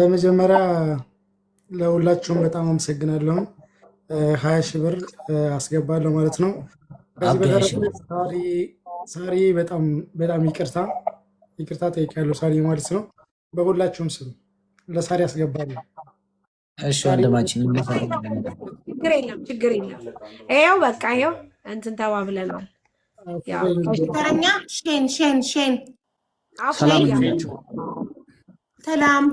በመጀመሪያ ለሁላችሁም በጣም አመሰግናለሁ። 20 ሺህ ብር አስገባለሁ ማለት ነው። ከዚህ በተረፈ ሳሪ በጣም በጣም ይቅርታ ጠይቃለሁ ሳሪ ማለት ነው። በሁላችሁም ስም ለሳሪ አስገባለሁ። እሺ ወንድማችን ችግር የለም። ይኸው በቃ ይኸው እንትን ተባብለናል። ተረኛ ሼን ሰላም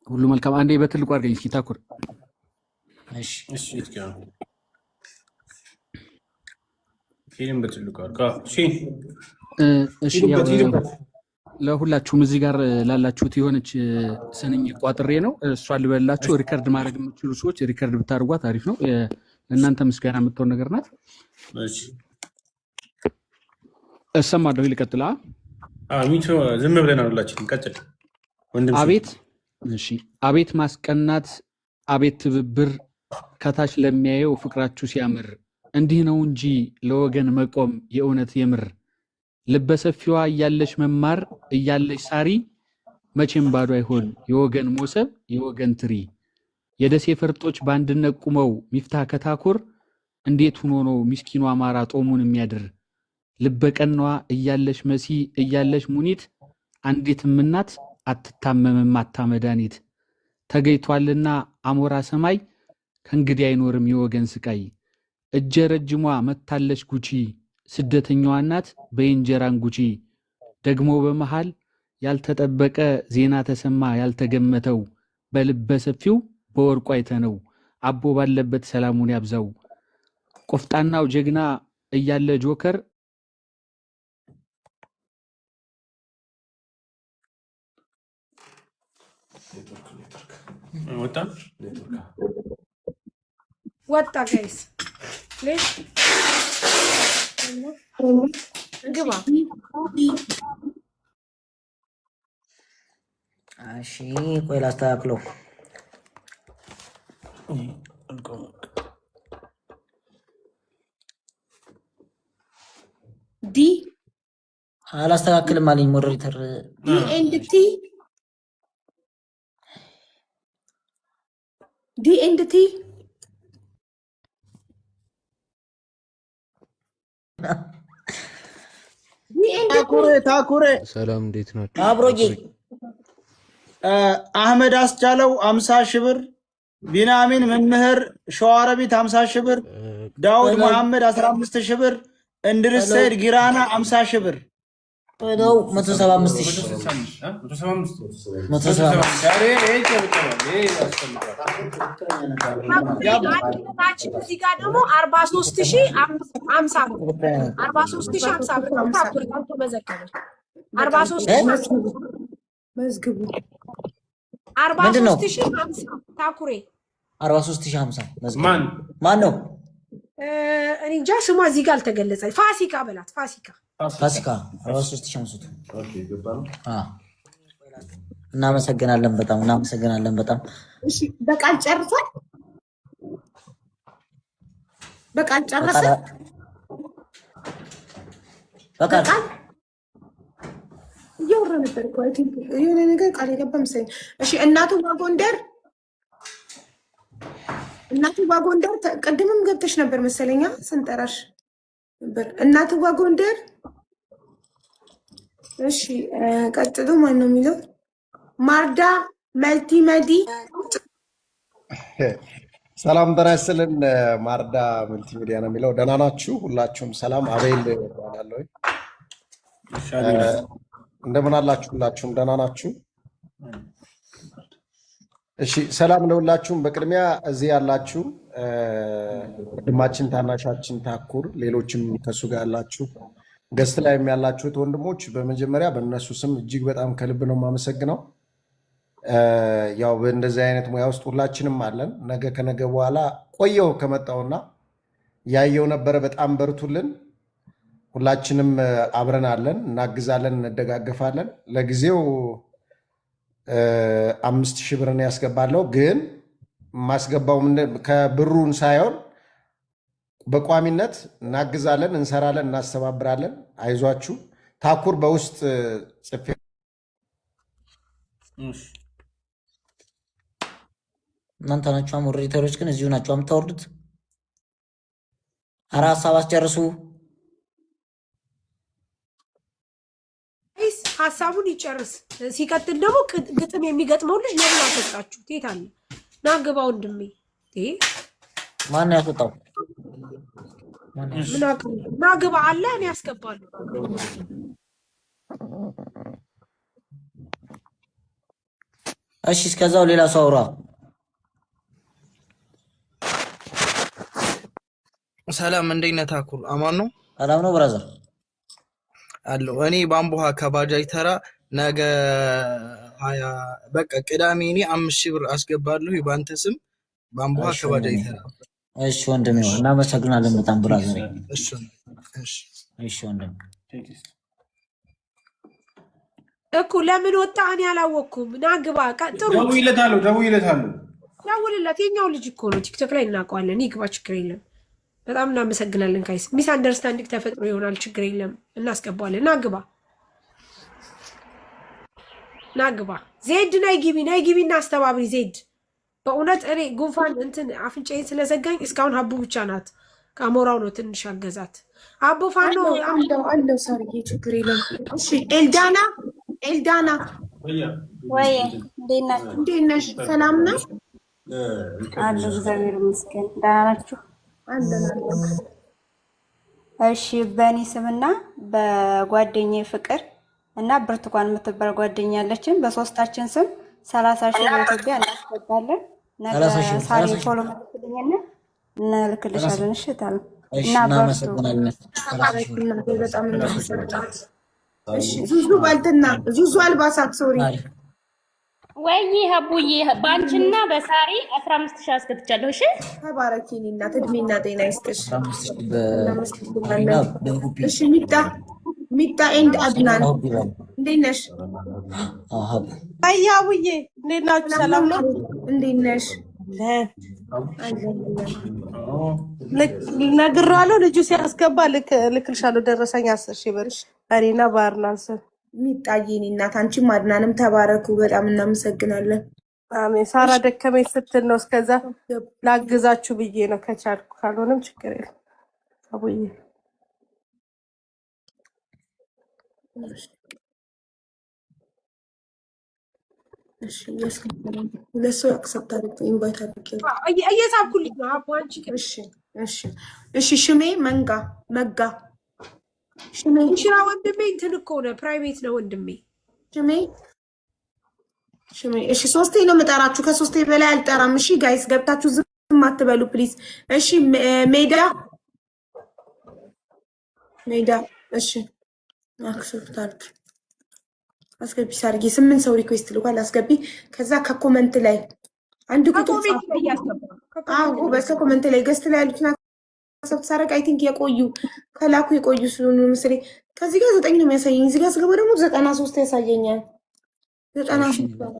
ሁሉ መልካም። አንዴ በትልቁ አድርገኝ እስኪ ታኩር። ለሁላችሁም እዚህ ጋር ላላችሁት የሆነች ስንኝ ቋጥሬ ነው እሷን ልበላችሁ። ሪከርድ ማድረግ የምትችሉ ሰዎች ሪከርድ ብታደርጓት አሪፍ ነው። ለእናንተ ምስጋና የምትሆን ነገር ናት። እሰማለሁ። ልቀጥላ። ዝም ብለን ሁላችንም ቀጥል። አቤት እሺ፣ አቤት ማስቀናት፣ አቤት ትብብር፣ ከታች ለሚያየው ፍቅራችሁ ሲያምር፣ እንዲህ ነው እንጂ ለወገን መቆም የእውነት የምር። ልበሰፊዋ እያለሽ መማር እያለሽ ሳሪ፣ መቼም ባዶ አይሆን የወገን ሞሰብ የወገን ትሪ። የደሴ ፈርጦች በአንድነት ቁመው ሚፍታህ ከታኩር፣ እንዴት ሆኖ ነው ሚስኪኗ አማራ ጦሙን የሚያድር። ልበቀኗ እያለሽ መሲ እያለሽ ሙኒት፣ አንዲትም እናት አትታመምም አታ መድኃኒት። ተገይቷልና አሞራ ሰማይ፣ ከእንግዲህ አይኖርም የወገን ስቃይ። እጀ ረጅሟ መታለች ጉቺ፣ ስደተኛዋ እናት በእንጀራን ጉቺ። ደግሞ በመሃል ያልተጠበቀ ዜና ተሰማ ያልተገመተው፣ በልበ ሰፊው በወርቁ አይተነው፣ አቦ ባለበት ሰላሙን ያብዛው። ቆፍጣናው ጀግና እያለ ጆከር፣ ወጣ ጋይስ ፕሊዝ ግባ። እሺ ቆይ ላስተካክለው። ዲ አላስተካክልም አለኝ ሞዴሬተር። ዲ ኤንድ ቲ ታኩሬ ሰላም እንዴት ናችሁ? አብሮዬ አህመድ አስቻለው 50 ሺህ ብር፣ ቢናሚን መምህር ሸዋረቢት 50 ሺህ ብር፣ ዳውድ መሐመድ 15 ሺህ ብር፣ እንድርስ ሰይድ ጊራና 50 ሺህ ብር ነው 175 ሺህ እዚህ ጋር ደግሞ 43,050 ብር 43,050 ብር ታኩር ተመዘገበ። 43,050 ታኩሬ 43,050 ማን ነው? እኔ እንጃ ስሟ እዚህ ጋር አልተገለጸ። ፋሲካ በላት ፋሲካ 43,050 እናመሰግናለን። በጣም እሺ በቃል ጨርሰን በቃል እያወራ ነበር እኮ የሆነ ነገር ቃል የገባ መሰለኝ። እሺ እናትዋ ጎንደር ቅድምም ገብተሽ ነበር መሰለኛ ስንጠራሽ ነበር። እናትዋ ጎንደር። እሺ ቀጥሎ ማን ነው የሚለው? ማርዳ መልቲመዲ። ሰላም ጤና ይስጥልን። ማርዳ መልቲሚዲያ ነው የሚለው። ደህና ናችሁ? ሁላችሁም ሰላም። አቤል እባላለሁ። እንደምን አላችሁ? ሁላችሁም ደህና ናችሁ? እሺ ሰላም ለሁላችሁም። በቅድሚያ እዚህ ያላችሁ ወንድማችን ታናሻችን ታኩር፣ ሌሎችም ከሱ ጋር ያላችሁ ገስት ላይ ያላችሁት ወንድሞች በመጀመሪያ በእነሱ ስም እጅግ በጣም ከልብ ነው የማመሰግነው። ያው በእንደዚህ አይነት ሙያ ውስጥ ሁላችንም አለን። ነገ ከነገ በኋላ ቆየው ከመጣውና ያየው ነበረ። በጣም በርቱልን። ሁላችንም አብረን አለን፣ እናግዛለን፣ እንደጋገፋለን። ለጊዜው 5,000 ብር ያስገባለሁ፣ ግን ማስገባው ከብሩን ሳይሆን በቋሚነት እናግዛለን፣ እንሰራለን፣ እናስተባብራለን። አይዟችሁ። ታኩር በውስጥ ጽፌ እናንተ ናችሁ ሞዴሬተሮች ግን እዚሁ ናችሁ የምታወርዱት። ኧረ ሀሳብ አስጨርሱ። ሀሳቡን ይጨርስ። ሲቀጥል ደግሞ ግጥም የሚገጥመው ልጅ ለምን አስወጣችሁ? የት አለ? ና ግባ ወንድሜ። ማን ያስወጣው? ና ግባ አለ። እኔ ያስገባለሁ። እሺ እስከዛው ሌላ ሰው አውራ። ሰላም እንዴት ነህ ታኩር? አማን ነው? ሰላም ነው ብራዘር አለው። እኔ ባምቦሃ ከባጃጅ ተራ ነገ 20 በቃ ቅዳሜ እኔ 5000 ብር አስገባለሁ በአንተ ስም ባምቦሃ ከባጃጅ ተራ። እሺ ወንድሜ እናመሰግናለን በጣም ብራዘር። እሺ ወንድሜ እኮ ለምን ወጣ? እኔ አላወኩም። ና ግባ። ጥሩ ደውልለት። የኛው ልጅ እኮ ነው። ቲክቶክ ላይ እናውቀዋለን። ይግባ፣ ችግር የለም። በጣም እናመሰግናለን። ካይስ ሚስ አንደርስታንዲንግ ተፈጥሮ ይሆናል፣ ችግር የለም። እናስገባለን። ና ግባ፣ ና ግባ። ዜድ ናይ ግቢ እና አስተባብሪ ዜድ። በእውነት እኔ ጉንፋን እንትን አፍንጫዬን ስለዘጋኝ እስካሁን ሀቡ ብቻ ናት። ከአሞራው ነው ትንሽ አገዛት። አቦ ፋኖ አለው ሰርዬ፣ ችግር የለም። እሺ ኤልዳና ወይ እንዴት ነሽ? ሰላም ነው አለ። እግዚአብሔር ይመስገን። ደህና ናችሁ? እሺ በእኔ ስምና በጓደኛዬ ፍቅር እና ብርቱካን የምትባል ጓደኛ አለችን። በሶስታችን ስም 30,000 በኢትዮጵያ እናስገባለን። ነገ ሳሪ ፎሎ መልክልኝና እንልክልሻለን። እሺ ታል እና እናመሰግናለን። በጣም እናመሰግናለን። እሺ ዙዙ ባልትና ዙዙ አልባሳት ሶሪ ወይ ሀቡዬ በአንቺና በሳሪ 15,000 አስገብቻለሁ። እሺ ተባረኪኒ እናት እድሜና ጤና ይስጥሽ። እሺ ሚጣ ኤንድ አድናን እንዴት ነሽ? አያውዬ እንዴት ናችሁ? ሰላም ነው? እንዴት ነሽ? ነግሬዋለሁ። ልጁ ሲያስገባ ልክልሻለሁ። ደረሰኝ 10,000 ብር እኔና ባርናንስ ሚጣዬ እናት አንቺም አድናንም ተባረኩ። በጣም እናመሰግናለን። አሜን። ሳራ ደከመኝ ስትል ነው እስከዛ ላግዛችሁ ብዬ ነው። ከቻልኩ ካልሆነም ችግር የለም። አቡዬ እሺ ለሱ አክሰፕት አድርጌ ኢንቫይት አድርጌ እየሳብኩልኝ ነው። አቦ አንቺ እሺ ሽሜ መጋ ሽራ ወንድሜ እንትን እኮ ነው፣ ፕራይቬት ነው ወንድሜ። ሽሜ እሺ፣ 3 ነው የምጠራችሁ፣ ከ3 በላይ አልጠራም። እሺ ጋይስ ገብታችሁ ዝም አትበሉ ፕሊዝ። እሺ ሜዳ እሺ አክሰፕት አድርግ አስገቢ። ሳርጊ 8 ሰው ሪኩዌስት ልኳል፣ አስገቢ። ከዛ ከኮመንት ላይ አንድ ቁጥር በኮመንት ላይ ገስት ላይ ያሉትና ሰብሳረቅ አይ ቲንክ ከላኩ የቆዩ ስለሆነ መሰለኝ። ከዚህ ጋር 9 ነው የሚያሳየኝ። እዚህ ጋር ስገባ ደግሞ 93 ያሳየኛል። 93